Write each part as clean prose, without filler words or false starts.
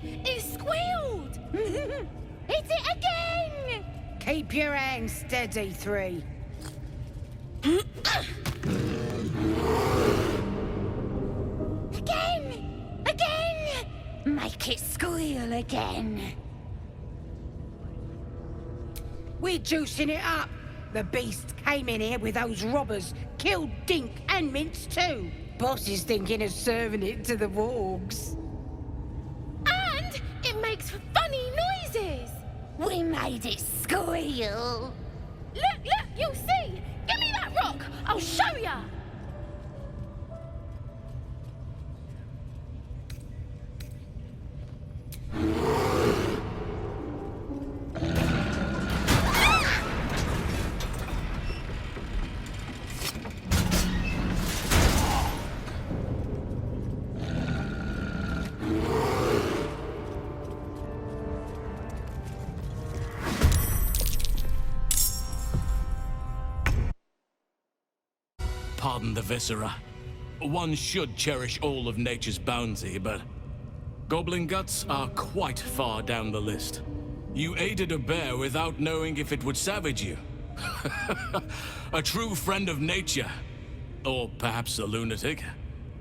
It squealed! Hit it again! Keep your hands steady, 3. Again! Again! Make it squeal again. We're juicing it up. The beast came in here with those robbers, killed Dink and Mince too. Boss is thinking of serving it to the wargs. And it makes funny noises. We made it squeal. Look, you'll see. Give me that rock. I'll show ya. Pardon the viscera. One should cherish all of nature's bounty, but goblin guts are quite far down the list. You aided a bear without knowing if it would savage you. A true friend of nature. Or perhaps a lunatic.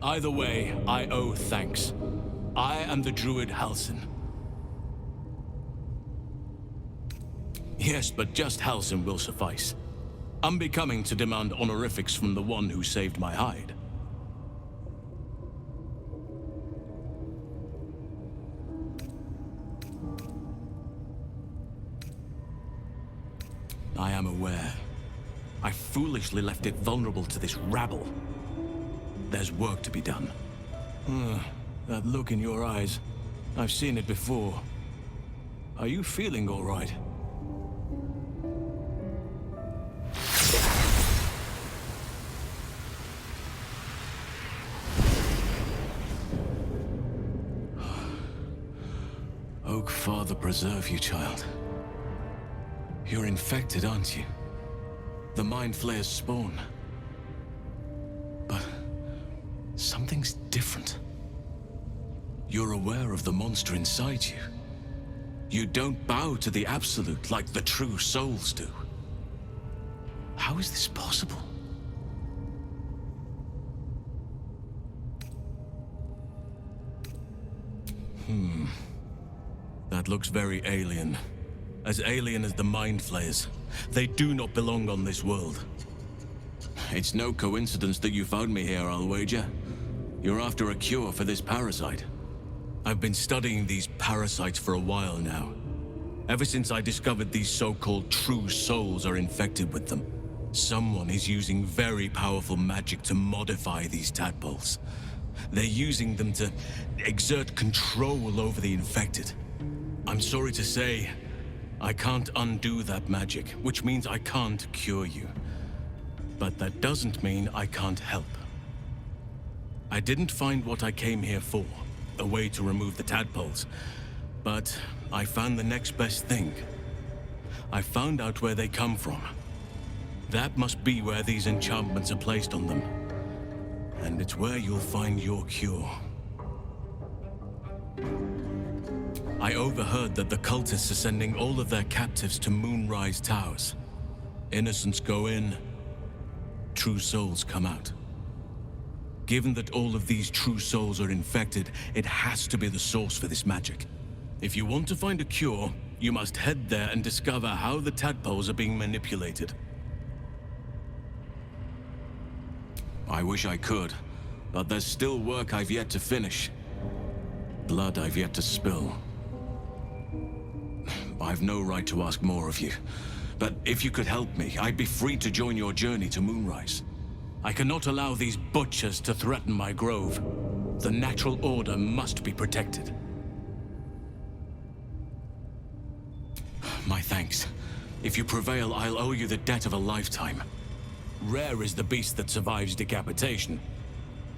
Either way, I owe thanks. I am the druid Halsin. Yes, but just Halsin will suffice. Unbecoming to demand honorifics from the one who saved my hide. I am aware. I foolishly left it vulnerable to this rabble. There's work to be done. That look in your eyes. I've seen it before. Are you feeling all right? Oak Father preserve you, child. You're infected, aren't you? The Mind Flayer's spawn. But something's different. You're aware of the monster inside you. You don't bow to the Absolute like the true souls do. How is this possible? That looks very alien. As alien as the Mind Flayers. They do not belong on this world. It's no coincidence that you found me here, I'll wager. You're after a cure for this parasite. I've been studying these parasites for a while now. Ever since I discovered these so-called true souls are infected with them. Someone is using very powerful magic to modify these tadpoles. They're using them to exert control over the infected. I'm sorry to say, I can't undo that magic, which means I can't cure you. But that doesn't mean I can't help. I didn't find what I came here for, a way to remove the tadpoles. But I found the next best thing. I found out where they come from. That must be where these enchantments are placed on them. And it's where you'll find your cure. I overheard that the cultists are sending all of their captives to Moonrise Towers. Innocents go in, true souls come out. Given that all of these true souls are infected, it has to be the source for this magic. If you want to find a cure, you must head there and discover how the tadpoles are being manipulated. I wish I could, but there's still work I've yet to finish. Blood I've yet to spill. I've no right to ask more of you, but if you could help me, I'd be free to join your journey to Moonrise. I cannot allow these butchers to threaten my grove. The natural order must be protected. My thanks. If you prevail, I'll owe you the debt of a lifetime. Rare is the beast that survives decapitation.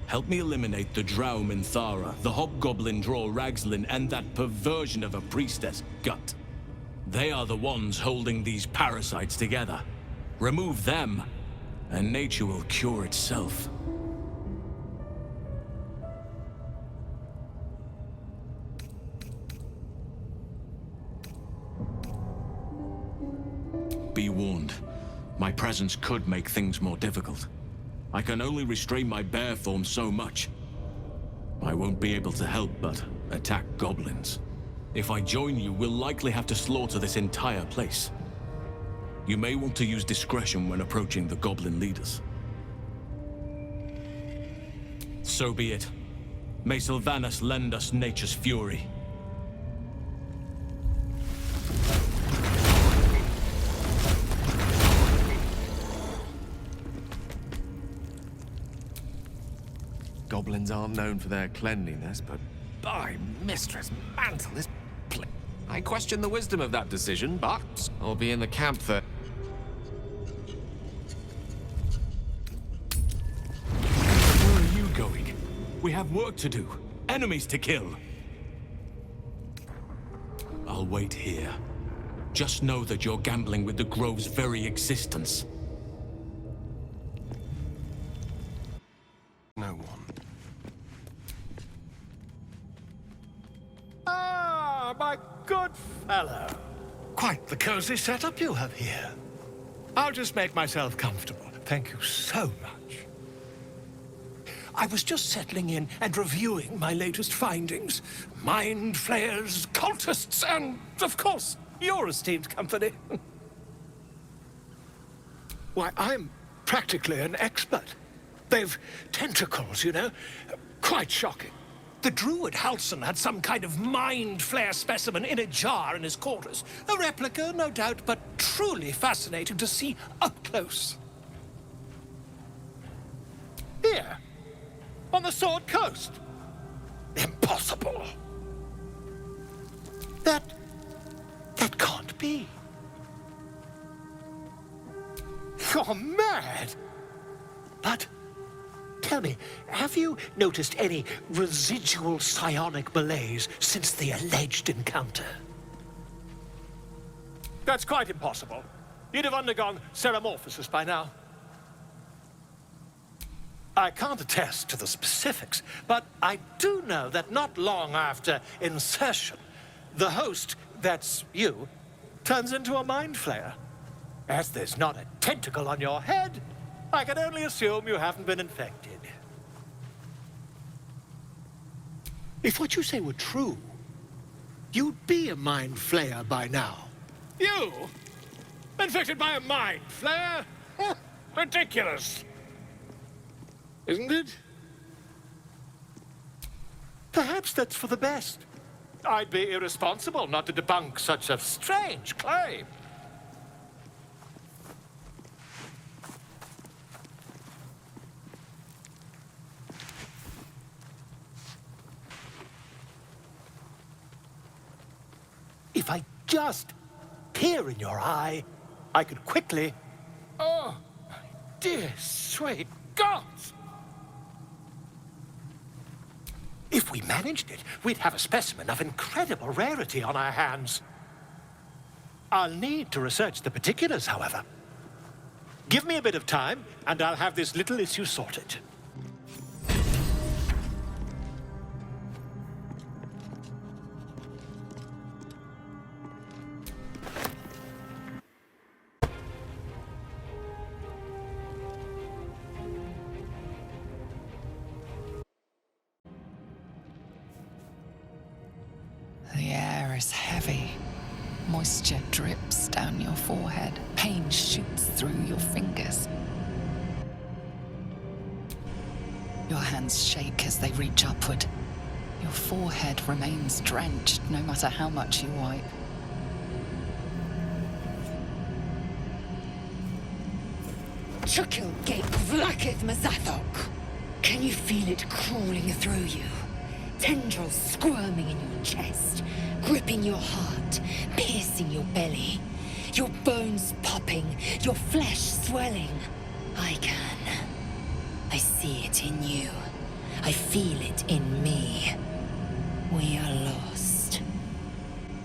Help me eliminate the Drow Minthara, the Hobgoblin Draw Ragslin, and that perversion of a priestess, Gut. They are the ones holding these parasites together. Remove them, and nature will cure itself. be warned. My presence could make things more difficult. I can only restrain my bear form so much. I won't be able to help but attack goblins. If I join you, we'll likely have to slaughter this entire place. You may want to use discretion when approaching the goblin leaders. So be it. May Sylvanas lend us nature's fury. Goblins aren't known for their cleanliness, but by Mistress Mantle, this place. I question the wisdom of that decision, but I'll be in the camp for... Where are you going? We have work to do. Enemies to kill. I'll wait here. Just know that you're gambling with the Grove's very existence. No one. Ah, my good fellow. Quite the cozy setup you have here. I'll just make myself comfortable. Thank you so much. I was just settling in and reviewing my latest findings. Mind flayers, cultists, and, of course, your esteemed company. Why, I'm practically an expert. They've tentacles, you know. Quite shocking. The druid Halson had some kind of mind flare specimen in a jar in his quarters. A replica, no doubt, but truly fascinating to see up close. Here, on the Sword Coast. Impossible. That can't be. You're mad. But tell me, have you noticed any residual psionic malaise since the alleged encounter? That's quite impossible. You'd have undergone ceramorphosis by now. I can't attest to the specifics, but I do know that not long after insertion, the host, that's you, turns into a mind flayer. As there's not a tentacle on your head, I can only assume you haven't been infected. If what you say were true, you'd be a mind flayer by now. You? Infected by a mind flayer? Ridiculous. Isn't it? Perhaps that's for the best. I'd be irresponsible not to debunk such a strange claim. If I just peer in your eye, I could quickly... Oh, my dear, sweet gods! If we managed it, we'd have a specimen of incredible rarity on our hands. I'll need to research the particulars, however. Give me a bit of time, and I'll have this little issue sorted. The air is heavy. Moisture drips down your forehead. Pain shoots through your fingers. Your hands shake as they reach upward. Your forehead remains drenched no matter how much you wipe. Chukil gate vlaketh Mazathok. Can you feel it crawling through you? Tendrils squirming in your chest, gripping your heart, piercing your belly. Your bones popping, your flesh swelling. I can. I see it in you. I feel it in me. We are lost.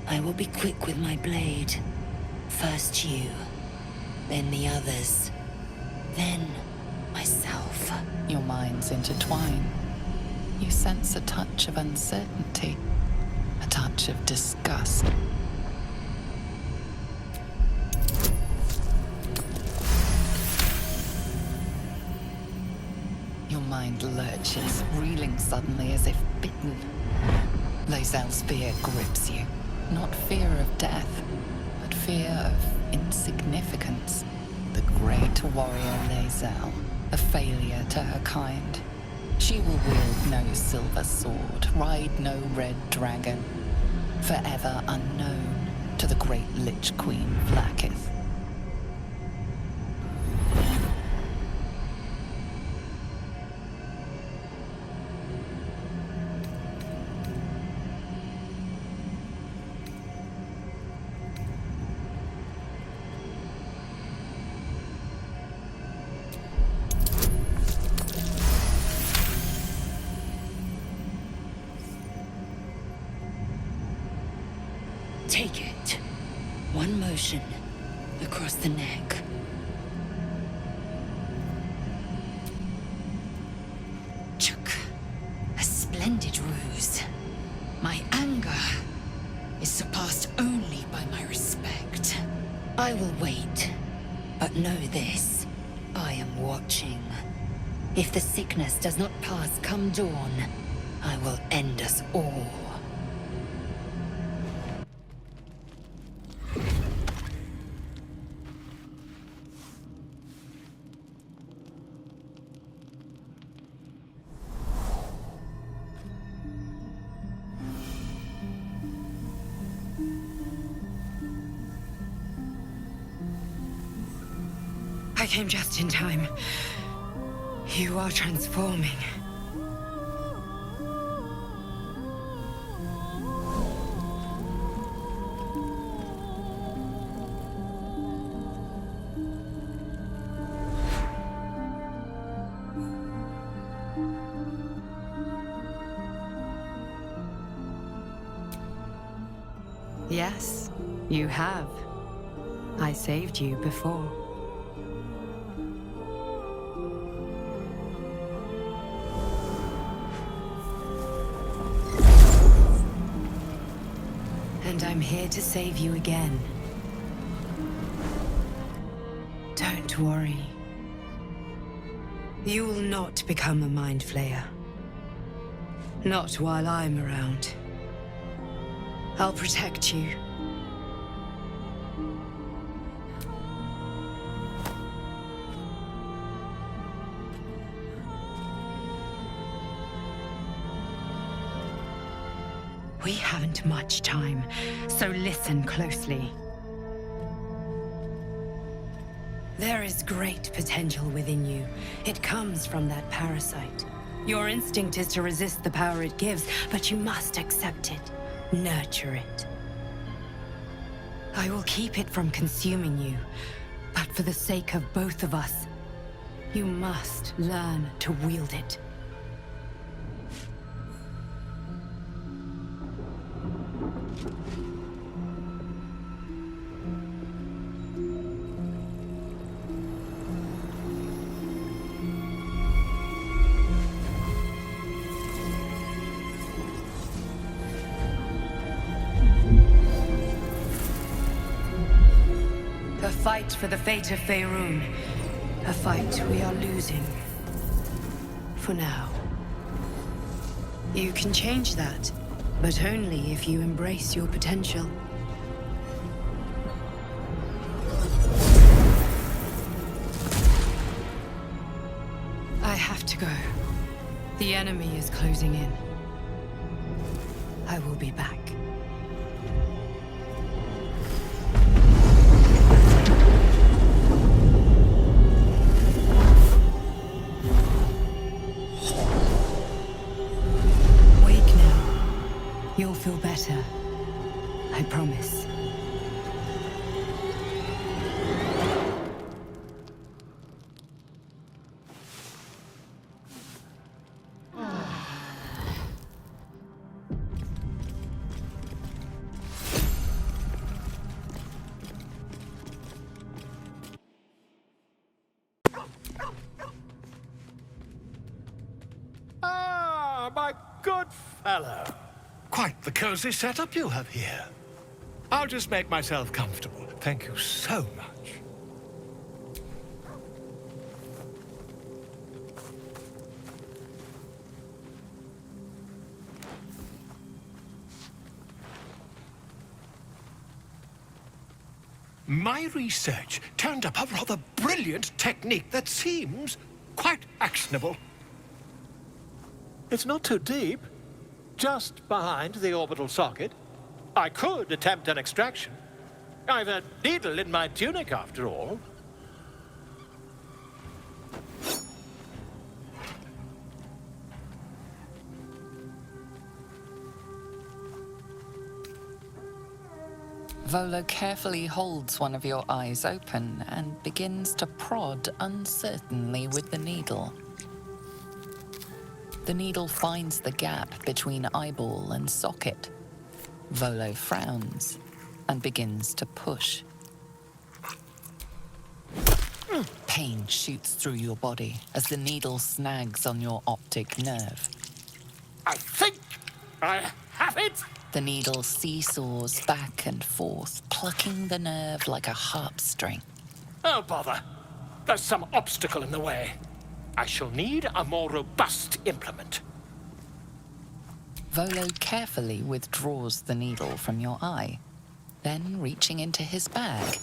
I will be quick with my blade. First you, then the others, then myself. Your minds intertwine. You sense a touch of uncertainty, a touch of disgust. mind lurches, reeling suddenly as if bitten. Lae'zel's fear grips you. Not fear of death, but fear of insignificance. The great warrior Lae'zel, a failure to her kind. She will wield no silver sword, ride no red dragon. Forever unknown to the great Lich Queen Vlaakith. Take it. One motion across the neck. Chuk. A splendid ruse. My anger is surpassed only by my respect. I will wait, but know this. I am watching. If the sickness does not pass come dawn, I will end us all. I came just in time. You are transforming. Yes, you have. I saved you before. And I'm here to save you again. Don't worry. You will not become a Mind Flayer. Not while I'm around. I'll protect you. We haven't much time, so listen closely. There is great potential within you. It comes from that parasite. Your instinct is to resist the power it gives, but you must accept it. Nurture it. I will keep it from consuming you, but for the sake of both of us, you must learn to wield it. A fight for the fate of Faerun. A fight we are losing. For now. You can change that, but only if you embrace your potential. I have to go. The enemy is closing in. I will be back. You'll feel better. I promise. Ah, my good fellow. Quite the cozy setup you have here. I'll just make myself comfortable. Thank you so much. my research turned up a rather brilliant technique that seems quite actionable. It's not too deep. Just behind the orbital socket. I could attempt an extraction. I've a needle in my tunic, after all. Volo carefully holds one of your eyes open and begins to prod uncertainly with the needle. The needle finds the gap between eyeball and socket. Volo frowns and begins to push. Pain shoots through your body as the needle snags on your optic nerve. I think I have it! The needle seesaws back and forth, plucking the nerve like a harp string. Oh, bother. There's some obstacle in the way. I shall need a more robust implement. Volo carefully withdraws the needle from your eye. Then, reaching into his bag,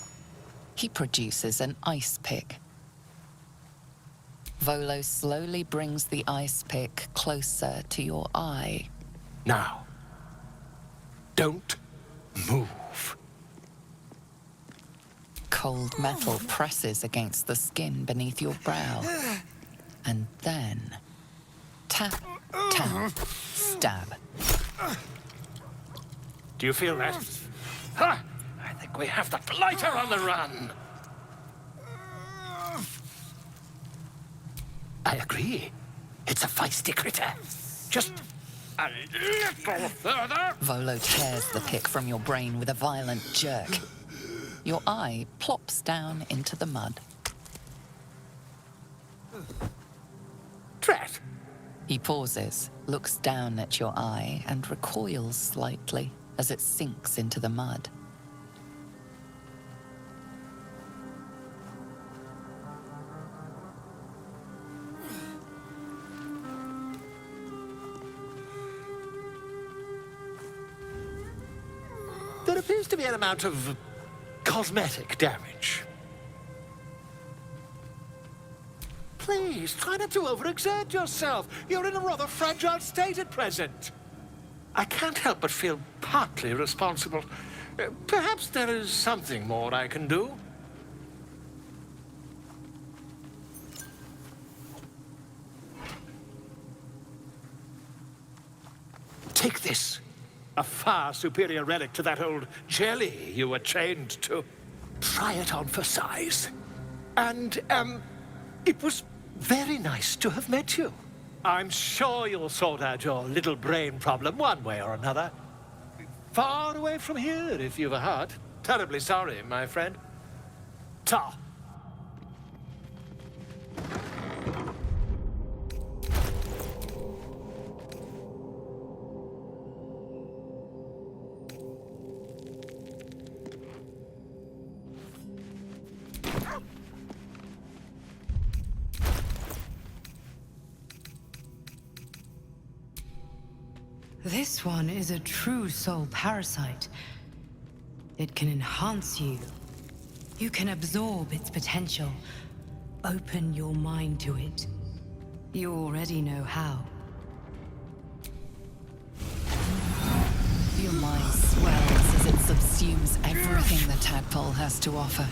he produces an ice pick. Volo slowly brings the ice pick closer to your eye. Now, don't move. Cold metal presses against the skin beneath your brow. And then, tap, tap, stab. Do you feel that? Ha! I think we have the blighter on the run. I agree. It's a feisty critter. Just a little further. Volo tears the pick from your brain with a violent jerk. Your eye plops down into the mud. Drat. He pauses, looks down at your eye, and recoils slightly as it sinks into the mud. There appears to be an amount of cosmetic damage. Please, try not to overexert yourself. You're in a rather fragile state at present. I can't help but feel partly responsible. Perhaps there is something more I can do. Take this. A far superior relic to that old jelly you were chained to. Try it on for size. And, it was very nice to have met you. I'm sure you'll sort out your little brain problem one way or another. Far away from here, if you've a heart. Terribly sorry, my friend. Ta. This one is a true soul parasite. It can enhance you. You can absorb its potential. Open your mind to it. You already know how. Your mind swells as it subsumes everything the tadpole has to offer.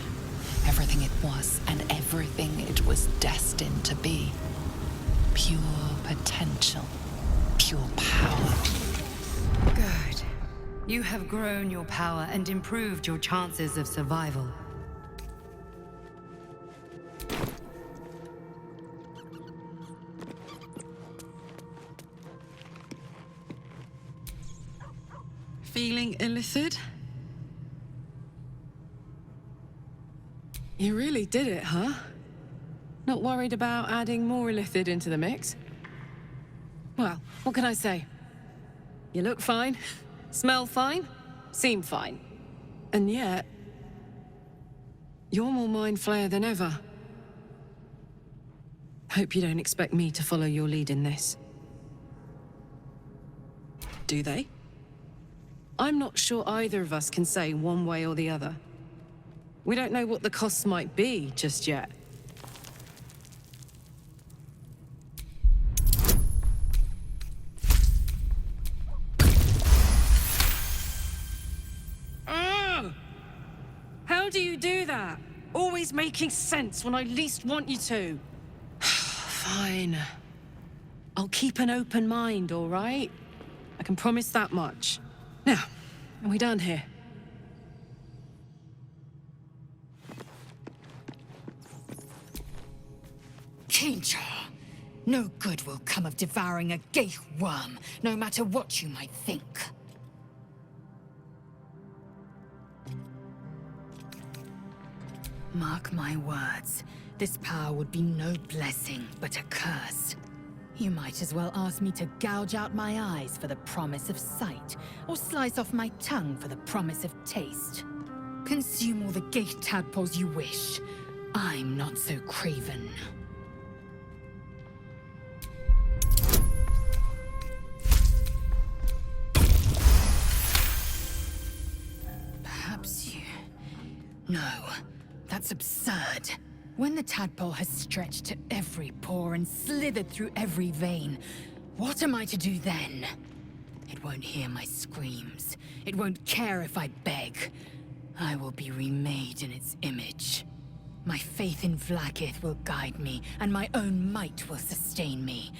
Everything it was and everything it was destined to be. Pure potential. Pure power. Good. You have grown your power and improved your chances of survival. Feeling illithid? You really did it, huh? Not worried about adding more illithid into the mix? Well, what can I say? You look fine, smell fine, seem fine. And yet, you're more mind flayer than ever. Hope you don't expect me to follow your lead in this. Do they? I'm not sure either of us can say one way or the other. We don't know what the costs might be just yet. How do you do that? Always making sense when I least want you to. Fine. I'll keep an open mind, all right? I can promise that much. Now, are we done here? Kinja! No good will come of devouring a geich worm, no matter what you might think. Mark my words, this power would be no blessing, but a curse. You might as well ask me to gouge out my eyes for the promise of sight, or slice off my tongue for the promise of taste. Consume all the geich tadpoles you wish. I'm not so craven. Perhaps you... No, that's absurd. When the tadpole has stretched to every pore and slithered through every vein, what am I to do then? It won't hear my screams. It won't care if I beg. I will be remade in its image. My faith in Vlaakith will guide me, and my own might will sustain me.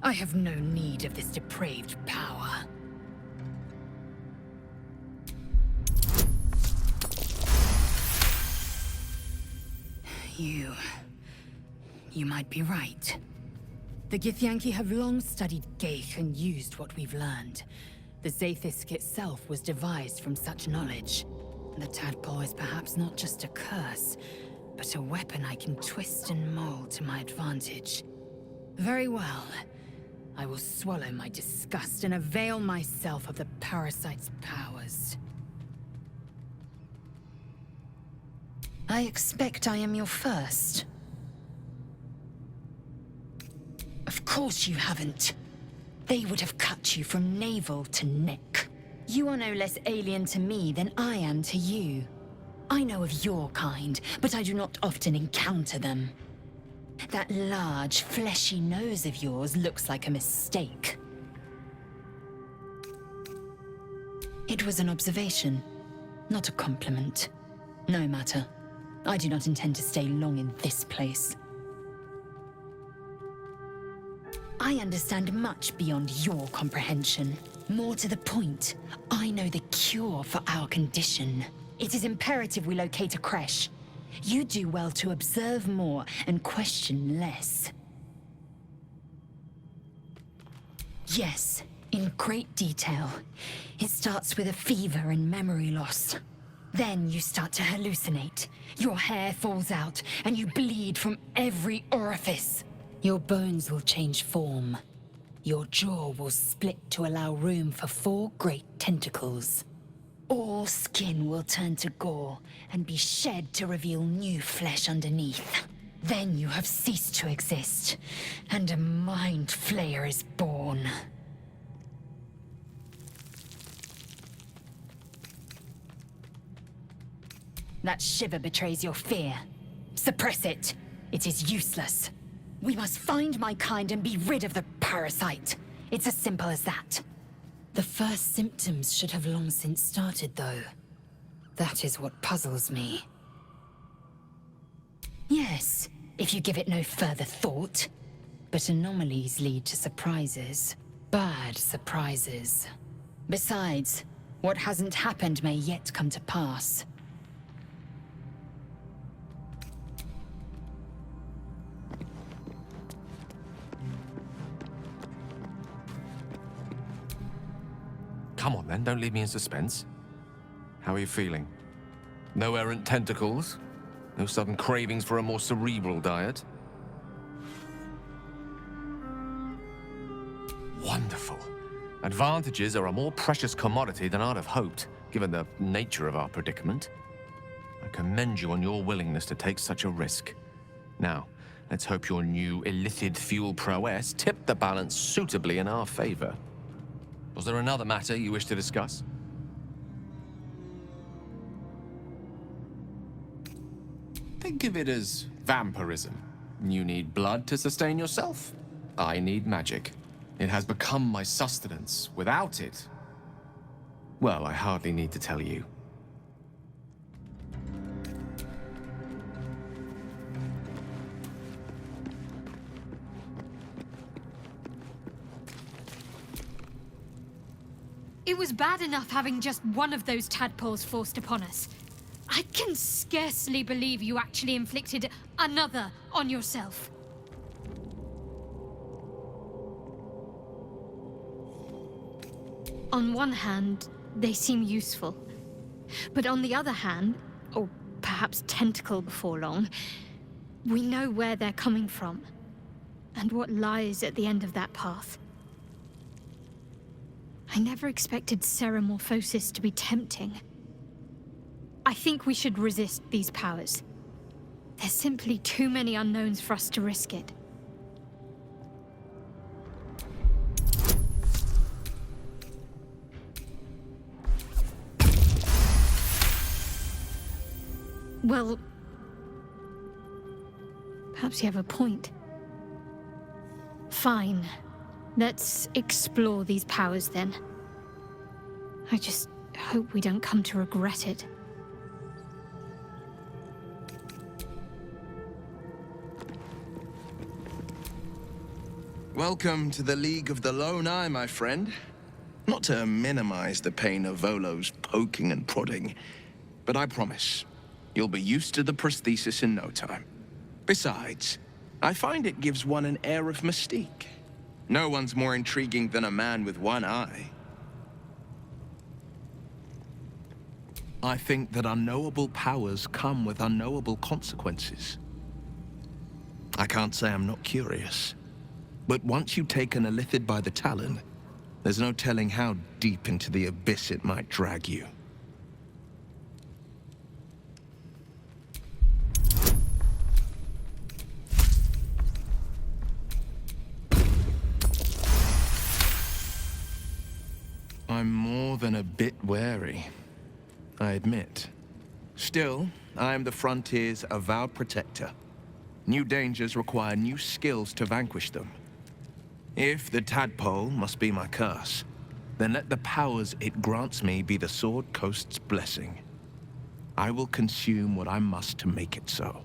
I have no need of this depraved power. You might be right. The Githyanki have long studied geich and used what we've learned. The Zaithisk itself was devised from such knowledge. The tadpole is perhaps not just a curse, but a weapon I can twist and mold to my advantage. Very well. I will swallow my disgust and avail myself of the parasite's powers. I expect I am your first. Of course you haven't. They would have cut you from navel to neck. You are no less alien to me than I am to you. I know of your kind, but I do not often encounter them. That large, fleshy nose of yours looks like a mistake. It was an observation, not a compliment. No matter. I do not intend to stay long in this place. I understand much beyond your comprehension. More to the point, I know the cure for our condition. It is imperative we locate a creche. You do well to observe more and question less. Yes, in great detail. It starts with a fever and memory loss. Then you start to hallucinate. Your hair falls out, and you bleed from every orifice. Your bones will change form. Your jaw will split to allow room for 4 great tentacles. All skin will turn to gore and be shed to reveal new flesh underneath. Then you have ceased to exist, and a mind flayer is born. That shiver betrays your fear. Suppress it. It is useless. We must find my kind and be rid of the parasite. It's as simple as that. The first symptoms should have long since started, though. That is what puzzles me. Yes, if you give it no further thought. But anomalies lead to surprises. Bad surprises. Besides, what hasn't happened may yet come to pass. Come on then, don't leave me in suspense. How are you feeling? No errant tentacles? No sudden cravings for a more cerebral diet? Wonderful. Advantages are a more precious commodity than I'd have hoped, given the nature of our predicament. I commend you on your willingness to take such a risk. Now, let's hope your new illithid fuel prowess tipped the balance suitably in our favor. Was there another matter you wish to discuss? Think of it as vampirism. You need blood to sustain yourself. I need magic. It has become my sustenance. Without it, well, I hardly need to tell you. It was bad enough having just one of those tadpoles forced upon us. I can scarcely believe you actually inflicted another on yourself. On one hand, they seem useful. But on the other hand, or perhaps tentacle before long, we know where they're coming from, and what lies at the end of that path. I never expected Ceramorphosis to be tempting. I think we should resist these powers. There's simply too many unknowns for us to risk it. Well, perhaps you have a point. Fine. Let's explore these powers then. I just hope we don't come to regret it. Welcome to the League of the Lone Eye, my friend. Not to minimize the pain of Volo's poking and prodding, but I promise, you'll be used to the prosthesis in no time. Besides, I find it gives one an air of mystique. No one's more intriguing than a man with one eye. I think that unknowable powers come with unknowable consequences. I can't say I'm not curious, but once you take an illithid by the talon, there's no telling how deep into the abyss it might drag you. I'm more than a bit wary, I admit. Still, I am the Frontier's avowed protector. New dangers require new skills to vanquish them. If the tadpole must be my curse, then let the powers it grants me be the Sword Coast's blessing. I will consume what I must to make it so.